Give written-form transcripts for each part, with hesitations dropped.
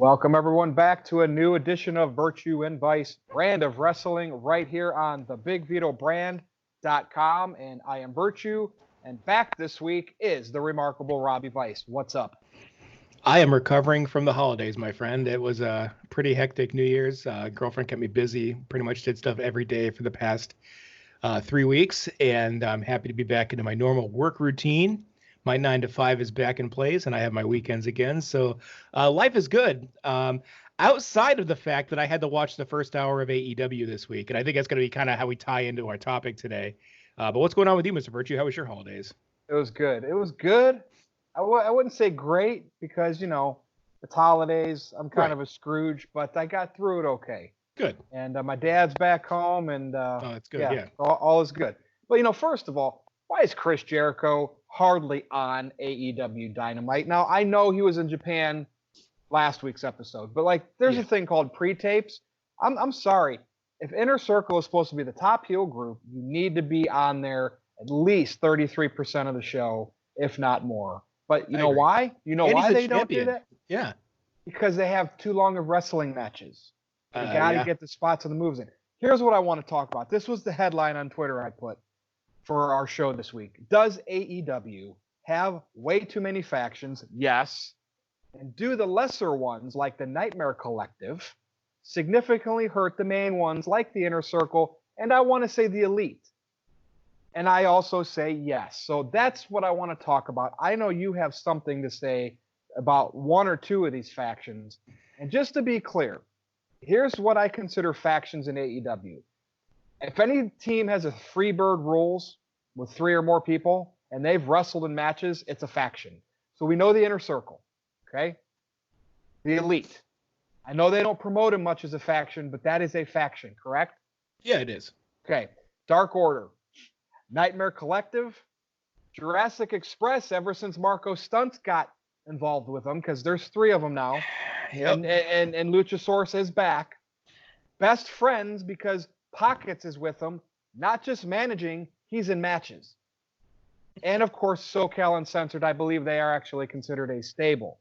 Welcome everyone back to a new edition of Virtue and Vice, brand of wrestling, right here on the BigVitoBrand.com. And I am Virtue, and back this week is the remarkable Robbie Vice. What's up? I am recovering from the holidays, my friend. It was a pretty hectic New Year's. Girlfriend kept me busy, pretty much did stuff every day for the past 3 weeks, and I'm happy to be back into my normal work routine. My 9 to 5 is back in place, and I have my weekends again. So life is good. Outside of the fact that I had to watch the first hour of AEW this week, and I think that's going to be kind of how we tie into our topic today. But what's going on with you, Mr. Virtue? How was your holidays? It was good. It was good. I wouldn't say great because, it's holidays. I'm kind of a Scrooge, but I got through it okay. Good. And my dad's back home, and that's good. Yeah. All is good. But, first of all, why is Chris Jericho hardly on AEW Dynamite? Now, I know he was in Japan last week's episode, but there's a thing called pre-tapes. I'm sorry. If Inner Circle is supposed to be the top heel group, you need to be on there at least 33% of the show, if not more. But you know why? You know why they don't do that? Yeah. Because they have too long of wrestling matches. You got to get the spots and the moves in. Here's what I want to talk about. This was the headline on Twitter I put for our show this week. Does AEW have way too many factions? Yes. And do the lesser ones, like the Nightmare Collective, significantly hurt the main ones, like the Inner Circle, and I want to say the Elite? And I also say yes. So that's what I want to talk about. I know you have something to say about one or two of these factions. And just to be clear, here's what I consider factions in AEW. If any team has a Freebird rules with 3 or more people and they've wrestled in matches, it's a faction. So we know the Inner Circle, okay? The Elite. I know they don't promote him much as a faction, but that is a faction, correct? Yeah, it is. Okay. Dark Order. Nightmare Collective. Jurassic Express, ever since Marco Stunt got involved with them, because there's 3 of them now. Yep. And Luchasaurus is back. Best Friends, because Pockets is with them, not just managing, he's in matches. And of course, SoCal Uncensored, I believe they are actually considered a stable.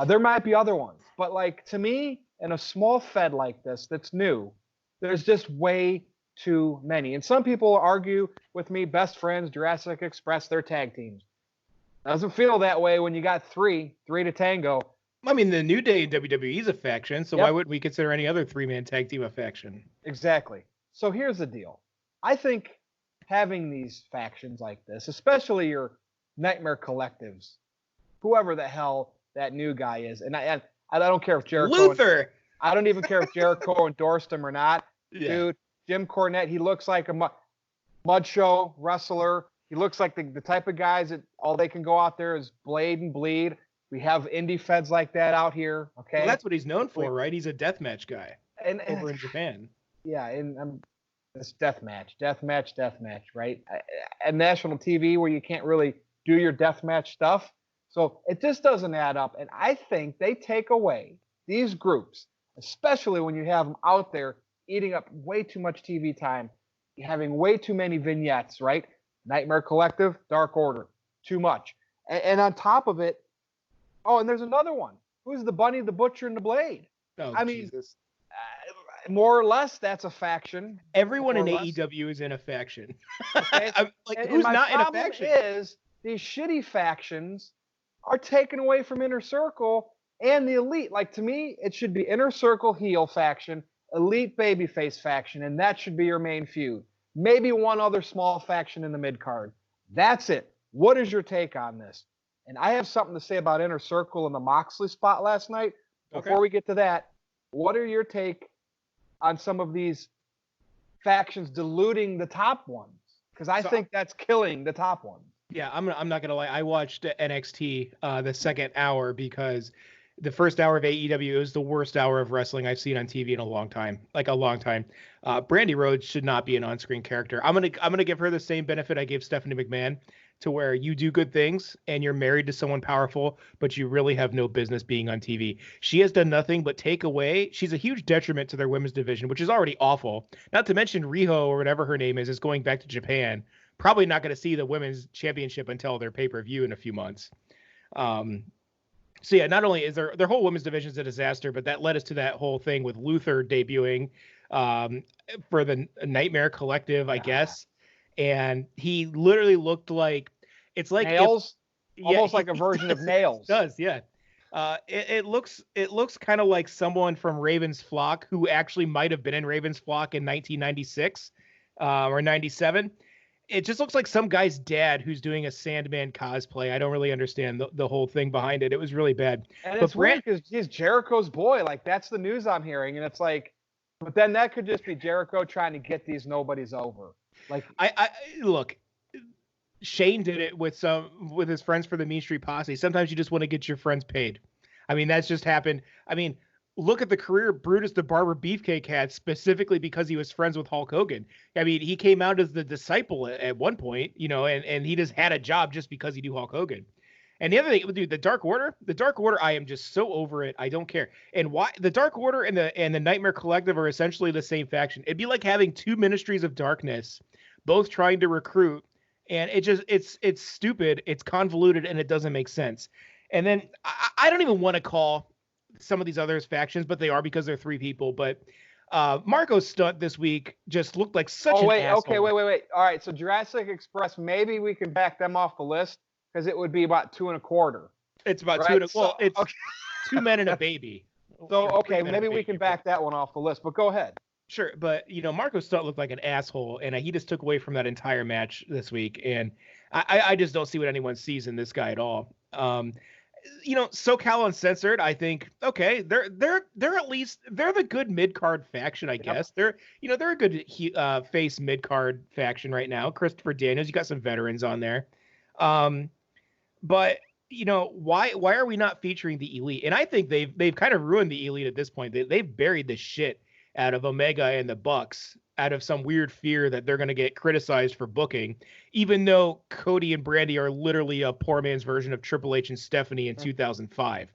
There might be other ones, but to me, in a small fed like this that's new, there's just way too many. And some people argue with me, Best Friends, Jurassic Express, they're tag teams. Doesn't feel that way when you got three to tango. I mean, the New Day in WWE is a faction, so why wouldn't we consider any other 3-man tag team a faction? Exactly. So here's the deal. I think having these factions like this, especially your Nightmare Collectives, whoever the hell that new guy is, and I don't care if Jericho... Luther! I don't even care if Jericho endorsed him or not. Yeah. Dude, Jim Cornette, he looks like a mud show wrestler. He looks like the type of guys that all they can go out there is blade and bleed. We have indie feds like that out here, okay? Well, that's what he's known for, right? He's a deathmatch guy over in Japan. Yeah, and it's deathmatch, right? And national TV where you can't really do your deathmatch stuff. So it just doesn't add up. And I think they take away these groups, especially when you have them out there eating up way too much TV time, having way too many vignettes, right? Nightmare Collective, Dark Order, too much. And on top of it, and there's another one. Who's the Bunny, the Butcher, and the Blade? Oh, I mean, more or less, that's a faction. Everyone in AEW is in a faction. Okay? Who's not in a faction? Is these shitty factions are taken away from Inner Circle and the Elite. To me, it should be Inner Circle heel faction, Elite babyface faction, and that should be your main feud. Maybe one other small faction in the mid-card. That's it. What is your take on this? And I have something to say about Inner Circle and the Moxley spot last night. Before we get to that, what are your take on some of these factions diluting the top ones? Because I think that's killing the top ones. Yeah, I'm not going to lie. I watched NXT the second hour because the first hour of AEW is the worst hour of wrestling I've seen on TV in a long time. Brandy Rhodes should not be an on-screen character. I'm gonna give her the same benefit I gave Stephanie McMahon, to where you do good things and you're married to someone powerful, but you really have no business being on TV. She has done nothing but take away. She's a huge detriment to their women's division, which is already awful. Not to mention Riho, or whatever her name is going back to Japan. Probably not going to see the women's championship until their pay-per-view in a few months. So yeah, not only is their whole women's division is a disaster, but that led us to that whole thing with Luther debuting um, for the Nightmare Collective, I guess. And he literally looked like it's like Nails, yeah, almost like a version of Nails. does, yeah. It looks kind of like someone from Raven's Flock who actually might have been in Raven's Flock in 1996 or 97. It just looks like some guy's dad who's doing a Sandman cosplay. I don't really understand the whole thing behind it. It was really bad. And But it's weird because he's Jericho's boy. Like, that's the news I'm hearing. And it's like, but then that could just be Jericho trying to get these nobodies over. Like, I look, Shane did it with his friends for the Mean Street Posse. Sometimes you just want to get your friends paid. I mean, that's just happened. I mean, look at the career Brutus the Barber Beefcake had specifically because he was friends with Hulk Hogan. I mean, he came out as the disciple at one point, and he just had a job just because he knew Hulk Hogan. And the other thing, dude, the Dark Order, I am just so over it. I don't care. And why the Dark Order and the Nightmare Collective are essentially the same faction. It'd be like having two Ministries of Darkness, both trying to recruit, and it's stupid, it's convoluted, and it doesn't make sense. And then I don't even want to call some of these others factions, but they are because they're three people. But Marco's stunt this week just looked like such an asshole. Okay, wait. All right, so Jurassic Express, maybe we can back them off the list because it would be about 2.25. It's about right? it's okay. 2 men and a baby. So, okay, maybe we can back that one off the list, but go ahead. Sure, but, Marco's stunt looked like an asshole, and he just took away from that entire match this week, and I just don't see what anyone sees in this guy at all. SoCal Uncensored, I think, okay, they're at least they're the good mid card faction, I guess. They're a good face mid card faction right now. Christopher Daniels, you got some veterans on there, but why are we not featuring the Elite? And I think they've kind of ruined the Elite at this point. They've buried the shit out of Omega and the Bucks out of some weird fear that they're going to get criticized for booking, even though Cody and Brandy are literally a poor man's version of Triple H and Stephanie in 2005.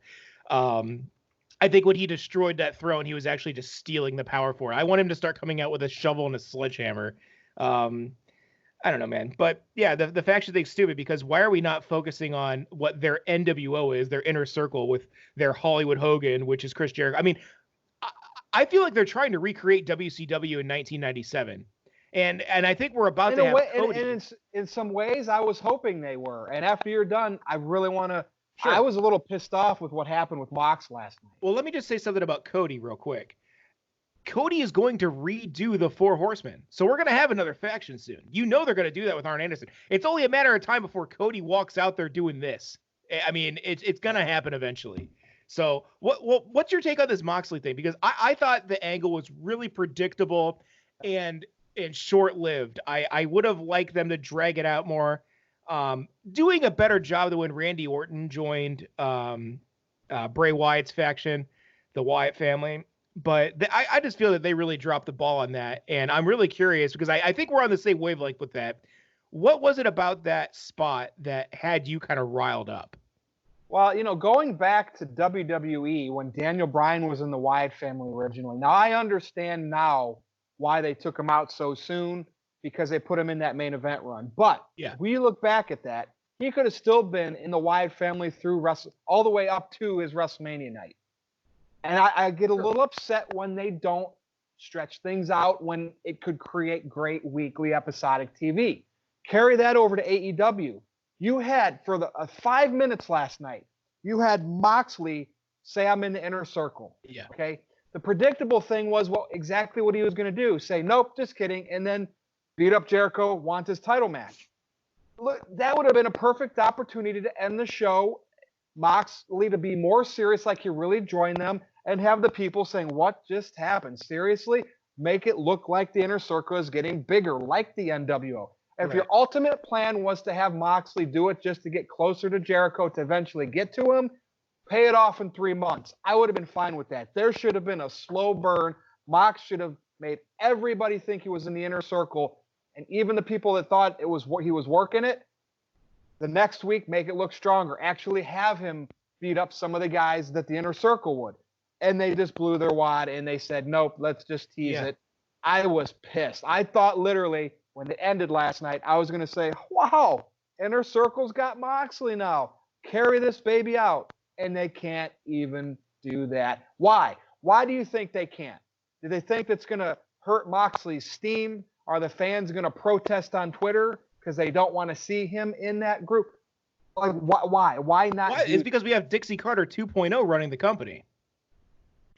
I think when he destroyed that throne, he was actually just stealing the power for it. I want him to start coming out with a shovel and a sledgehammer. I don't know, man. But yeah, the faction thing's stupid because why are we not focusing on what their NWO is, their inner circle with their Hollywood Hogan, which is Chris Jericho? I mean, I feel like they're trying to recreate WCW in 1997. And I think we're about to have Cody. And in some ways, I was hoping they were. And after you're done, I really want to. Sure. I was a little pissed off with what happened with Mox last night. Well, let me just say something about Cody real quick. Cody is going to redo the Four Horsemen. So we're going to have another faction soon. They're going to do that with Arn Anderson. It's only a matter of time before Cody walks out there doing this. I mean, it's going to happen eventually. So what's your take on this Moxley thing? Because I thought the angle was really predictable and short-lived. I would have liked them to drag it out more, doing a better job than when Randy Orton joined Bray Wyatt's faction, the Wyatt family. But I just feel that they really dropped the ball on that. And I'm really curious because I think we're on the same wavelength with that. What was it about that spot that had you kind of riled up? Well, going back to WWE when Daniel Bryan was in the Wyatt family originally. Now, I understand now why they took him out so soon because they put him in that main event run. But we look back at that, he could have still been in the Wyatt family through all the way up to his WrestleMania night. And I get a little upset when they don't stretch things out when it could create great weekly episodic TV. Carry that over to AEW. You had, for the 5 minutes last night, you had Moxley say, I'm in the inner circle. Yeah. Okay. The predictable thing was exactly what he was going to do. Say, nope, just kidding. And then beat up Jericho, want his title match. Look, that would have been a perfect opportunity to end the show. Moxley to be more serious, like he really joined them, and have the people saying, what just happened? Seriously? Make it look like the inner circle is getting bigger, like the NWO. If your ultimate plan was to have Moxley do it just to get closer to Jericho to eventually get to him, pay it off in 3 months. I would have been fine with that. There should have been a slow burn. Mox should have made everybody think he was in the inner circle, and even the people that thought he was working it, the next week make it look stronger. Actually have him beat up some of the guys that the inner circle would. And they just blew their wad and they said, nope, let's just tease it. I was pissed. I thought literally when it ended last night, I was going to say, wow, inner circle's got Moxley now. Carry this baby out. and they can't even do that. Why? Why do you think they can't? Do they think that's going to hurt Moxley's steam? Are the fans going to protest on Twitter because they don't want to see him in that group? Like, why? Why not? Why? It's because we have Dixie Carter 2.0 running the company.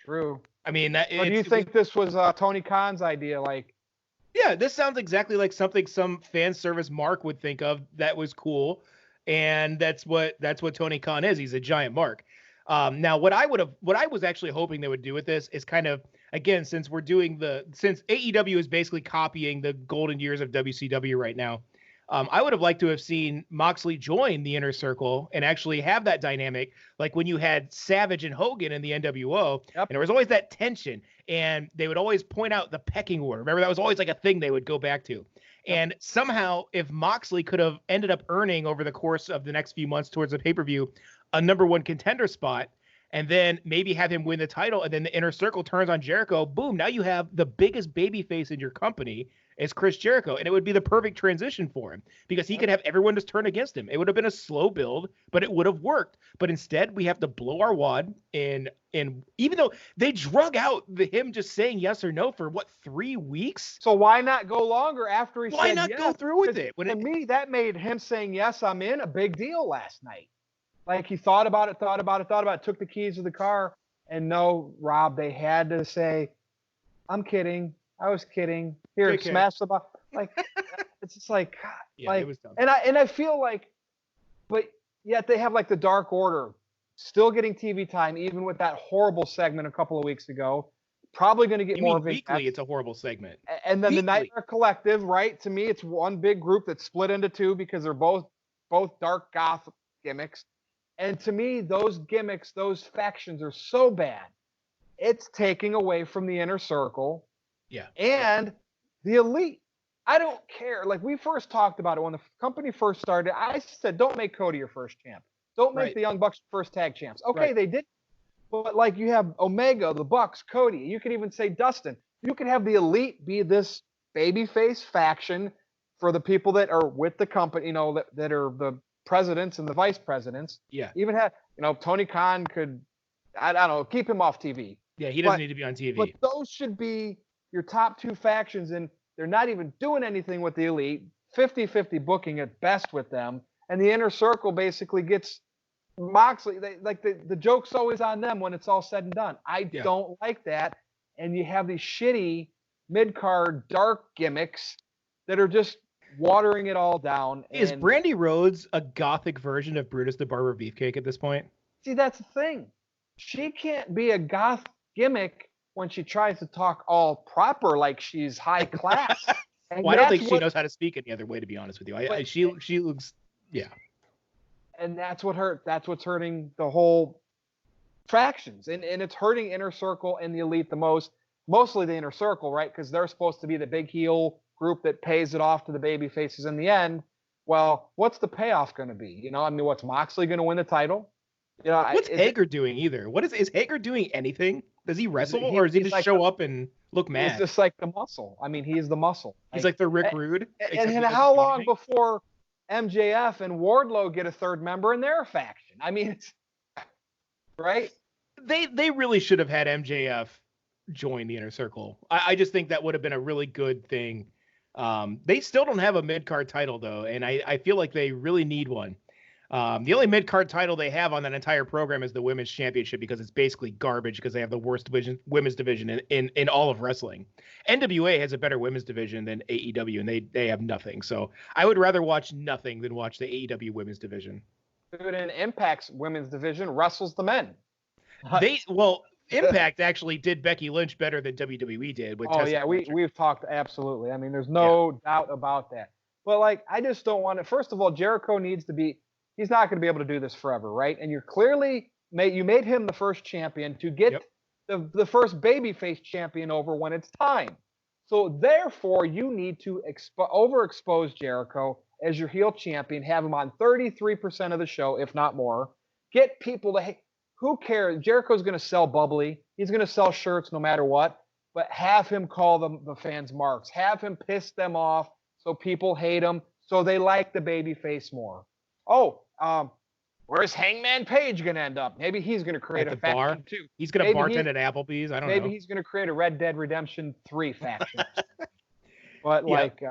True. I mean, or do you think this was Tony Khan's idea? Like, yeah, this sounds exactly like something some fan service mark would think of that was cool, and that's what Tony Khan is. He's a giant mark. Now, what I was actually hoping they would do with this is kind of, again, since AEW is basically copying the golden years of WCW right now, I would have liked to have seen Moxley join the Inner Circle and actually have that dynamic, like when you had Savage and Hogan in the NWO, and there was always that tension, and they would always point out the pecking order. Remember, that was always like a thing they would go back to. And somehow, if Moxley could have ended up earning over the course of the next few months towards the pay-per-view a number one contender spot, and then maybe have him win the title, and then the Inner Circle turns on Jericho, boom, now you have the biggest babyface in your company is Chris Jericho, and it would be the perfect transition for him because he could have everyone just turn against him. It would have been a slow build, but it would have worked. But instead, we have to blow our wad, and even though they drug out him just saying yes or no for 3 weeks. So why not go longer after he said yes? Why not go through with it? To me, that made him saying yes, I'm in, a big deal last night. Like, he thought about it, took the keys to the car, and no, Rob, they had to say, I'm kidding. I was kidding. Here, smash the ball. Like, it's just like, yeah, it was dumb. And I feel like, but yet they have like the Dark Order still getting TV time, even with that horrible segment a couple of weeks ago. Probably going to get more weekly. It's a horrible segment. And then the Nightmare Collective, right? To me, it's one big group that's split into two because they're both dark goth gimmicks. And to me, those gimmicks, those factions are so bad. It's taking away from the Inner Circle. Yeah. And the Elite. I don't care. Like, we first talked about it when the company first started. I said, don't make Cody your first champ. Don't make the Young Bucks first tag champs. Okay, they did. But, like, you have Omega, the Bucks, Cody. You could even say Dustin. You could have the Elite be this babyface faction for the people that are with the company, you know, that are the presidents and the vice presidents. Yeah. Even have, you know, Tony Khan could, I don't know, keep him off TV. Yeah, he doesn't need to be on TV. But those should be your top two factions, and they're not even doing anything with the Elite. 50-50 booking at best with them, and the Inner Circle basically gets Moxley. The joke's always on them when it's all said and done. I don't like that, and you have these shitty mid-card dark gimmicks that are just watering it all down. Is Brandy Rhodes a gothic version of Brutus the Barber Beefcake at this point? See, that's the thing. She can't be a goth gimmick when she tries to talk all proper, like she's high class. Well, I don't think she knows how to speak any other way, to be honest with you. She looks, and that's what's hurting the whole factions, and it's hurting Inner Circle and the Elite the most. Mostly the Inner Circle, right? Because they're supposed to be the big heel group that pays it off to the baby faces in the end. Well, what's the payoff going to be? You know, I mean, what's Moxley going to win the title? You know, what's Hager doing either? Is Hager doing anything? Does he wrestle, or does he just show up and look mad? He's just like the muscle. I mean, he's the muscle. He's like the Rick Rude. And how long before MJF and Wardlow get a third member in their faction? I mean, it's right. They really should have had MJF join the Inner Circle. I just think that would have been a really good thing. They still don't have a mid-card title though, and I feel like they really need one. The only mid-card title they have on that entire program is the Women's Championship because it's basically garbage because they have the worst women's division in all of wrestling. NWA has a better women's division than AEW, and they have nothing. So I would rather watch nothing than watch the AEW women's division. Dude, and Impact's women's division wrestles the men. Impact actually did Becky Lynch better than WWE did. We've talked, absolutely. I mean, there's no doubt about that. But, like, I just don't want to. First of all, Jericho needs to be. He's not going to be able to do this forever, right? And you're clearly made him the first champion to get the first babyface champion over when it's time. So therefore, you need to overexpose Jericho as your heel champion. Have him on 33% of the show, if not more. Get people to who cares? Jericho's going to sell bubbly. He's going to sell shirts no matter what. But have him call the fans marks. Have him piss them off so people hate him, so they like the babyface more. Where's Hangman Page going to end up? Maybe he's going to create a faction too. He's going to bartend at Applebee's. I don't know. Maybe he's going to create a Red Dead Redemption 3 faction. But like,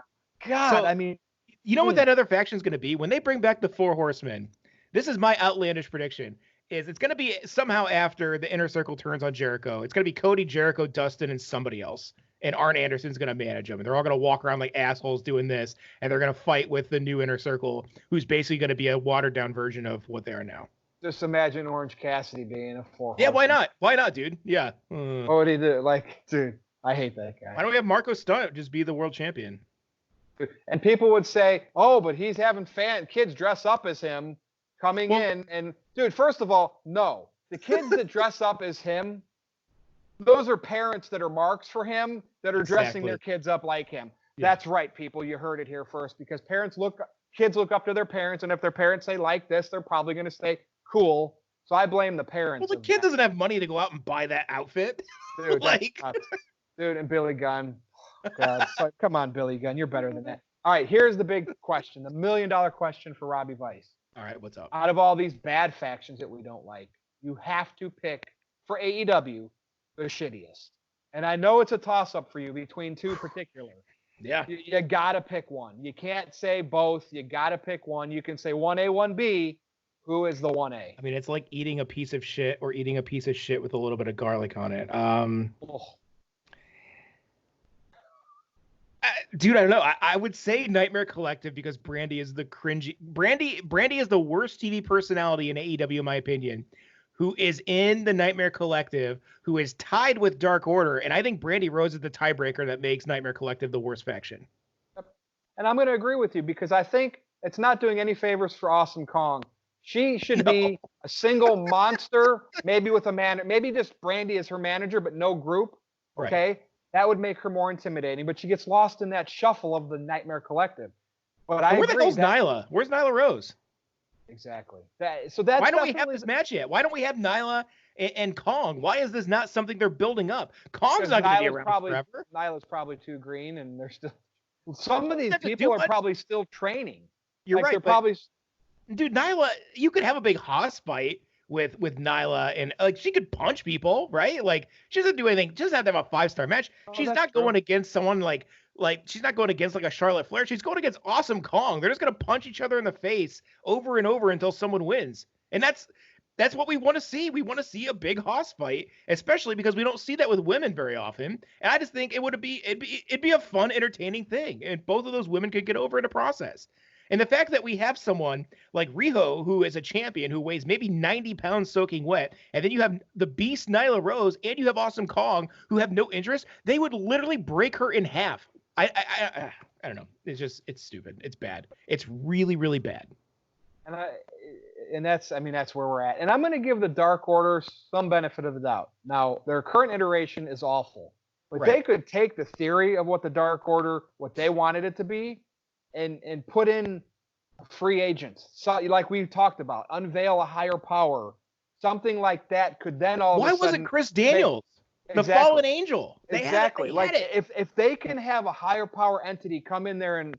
God, I mean, you know what that other faction is going to be when they bring back the Four Horsemen? This is my outlandish prediction. It's going to be somehow after the Inner Circle turns on Jericho. It's going to be Cody, Jericho, Dustin, and somebody else. And Arn Anderson's going to manage them. And they're all going to walk around like assholes doing this. And they're going to fight with the new Inner Circle, who's basically going to be a watered-down version of what they are now. Just imagine Orange Cassidy being a Four Horsemen. Yeah, why not? Why not, dude? Yeah. What would he do? Like, dude, I hate that guy. Why don't we have Marco Stunt just be the world champion? And people would say, oh, but he's having kids dress up as him coming in. And, dude, first of all, no. The kids that dress up as him, those are parents that are marks for him that are dressing their kids up like him. Yeah. That's right, people. You heard it here first, because kids look up to their parents, and if their parents say like this, they're probably going to say cool. So I blame the parents. Well, the kid doesn't have money to go out and buy that outfit. Dude, dude, and Billy Gunn. God, come on, Billy Gunn. You're better than that. All right, here's the big question, the $1 million question for Robbie Vice. All right, what's up? Out of all these bad factions that we don't like, you have to pick for AEW the shittiest. And I know it's a toss-up for you between two particular. Yeah. You got to pick one. You can't say both. You got to pick one. You can say 1A, 1B. Who is the 1A? I mean, it's like eating a piece of shit or eating a piece of shit with a little bit of garlic on it. Dude, I don't know. I would say Nightmare Collective because Brandy is the cringy. Brandy is the worst TV personality in AEW, in my opinion, who is in the Nightmare Collective, who is tied with Dark Order. And I think Brandy Rose is the tiebreaker that makes Nightmare Collective the worst faction. And I'm going to agree with you because I think it's not doing any favors for Awesome Kong. She should be a single monster, maybe with a maybe just Brandy as her manager, but no group. Okay. Right. That would make her more intimidating, but she gets lost in that shuffle of the Nightmare Collective. But where the hell's Nyla? Where's Nyla Rose? Exactly. Why don't we have this match yet? Why don't we have Nyla and Kong? Why is this not something they're building up? Kong's not going to be around forever. Nyla's probably too green, and they're still. Some of these people are probably still training. You're right. They're probably. Dude, Nyla, you could have a big hoss fight with Nyla, and like she could punch people, right? Like she doesn't do anything. She doesn't have to have a 5-star match. She's not going against someone like she's not going against like a Charlotte Flair. She's going against Awesome Kong. They're just gonna punch each other in the face over and over until someone wins. And that's what we want to see. We want to see a big hoss fight, especially because we don't see that with women very often. And I just think it'd be a fun, entertaining thing, and both of those women could get over in the process. And the fact that we have someone like Riho, who is a champion, who weighs maybe 90 pounds soaking wet, and then you have the beast Nyla Rose, and you have Awesome Kong, who have no interest, they would literally break her in half. I don't know. It's stupid. It's bad. It's really, really bad. And that's where we're at. And I'm going to give the Dark Order some benefit of the doubt. Now, their current iteration is awful, but they could take the theory of what the Dark Order, what they wanted it to be, and put in free agents. So, like we talked about, unveil a higher power. Something like that could then all of a sudden... Why wasn't Chris Daniels the fallen angel? Exactly. Like if they can have a higher power entity come in there and,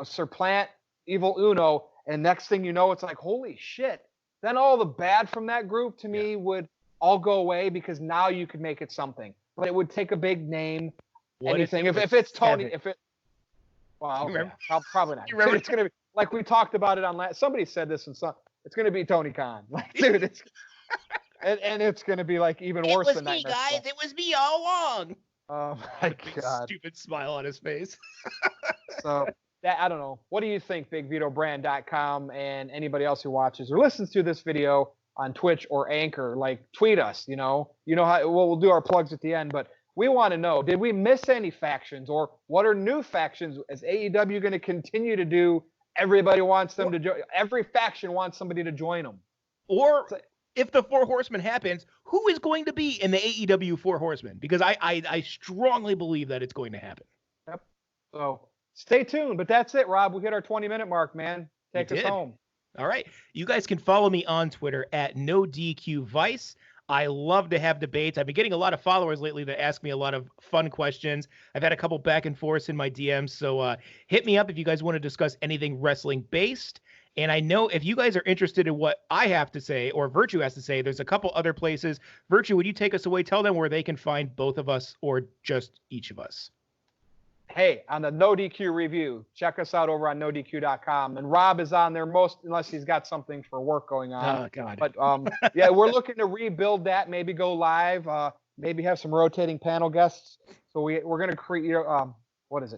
supplant Evil Uno, and next thing you know, it's like, holy shit. Then all the bad from that group to me would all go away because now you could make it something. But it would take a big name. Anything. If it's Tony, well, probably not. It's going to be like we talked about it on last. Somebody said this, and it's going to be Tony Khan. Like, dude, and it's going to be like even worse than that. It was me, guys. It was me all along. Oh my God! Stupid smile on his face. So I don't know. What do you think, BigVitoBrand.com, and anybody else who watches or listens to this video on Twitch or Anchor? Like, tweet us. You know how we'll do our plugs at the end, but. We want to know, did we miss any factions, or what are new factions? Is AEW going to continue to do? Everybody wants them to join. Every faction wants somebody to join them. Or if the Four Horsemen happens, who is going to be in the AEW Four Horsemen? Because I strongly believe that it's going to happen. Yep. So stay tuned. But that's it, Rob. We hit our 20-minute mark, man. Take us home. All right. You guys can follow me on Twitter at NoDQVice. I love to have debates. I've been getting a lot of followers lately that ask me a lot of fun questions. I've had a couple back and forths in my DMs, so hit me up if you guys want to discuss anything wrestling based. And I know if you guys are interested in what I have to say or Virtue has to say, there's a couple other places. Virtue, would you take us away? Tell them where they can find both of us or just each of us. Hey, on the No DQ review, check us out over on nodq.com. And Rob is on there unless he's got something for work going on. Oh, God. But yeah, we're looking to rebuild that, maybe go live, maybe have some rotating panel guests. So we're going to create,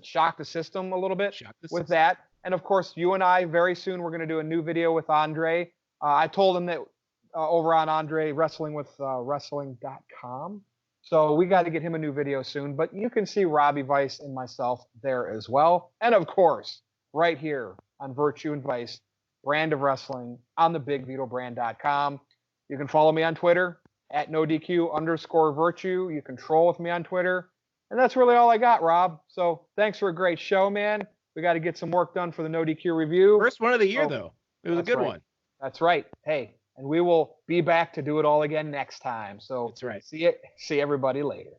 shock the system a little bit with that. And of course, you and I, very soon, we're going to do a new video with Andre. I told him that over on Andre Wrestling with Wrestling.com. So we got to get him a new video soon, but you can see Robbie Vice and myself there as well. And of course, right here on Virtue and Vice, Brand of Wrestling on the BigVitoBrand.com. You can follow me on Twitter at NoDQ_Virtue. You can troll with me on Twitter. And that's really all I got, Rob. So thanks for a great show, man. We got to get some work done for the No DQ review. First one of the year, though. It was a good one. That's right. Hey. And we will be back to do it all again next time. So that's right. See everybody later.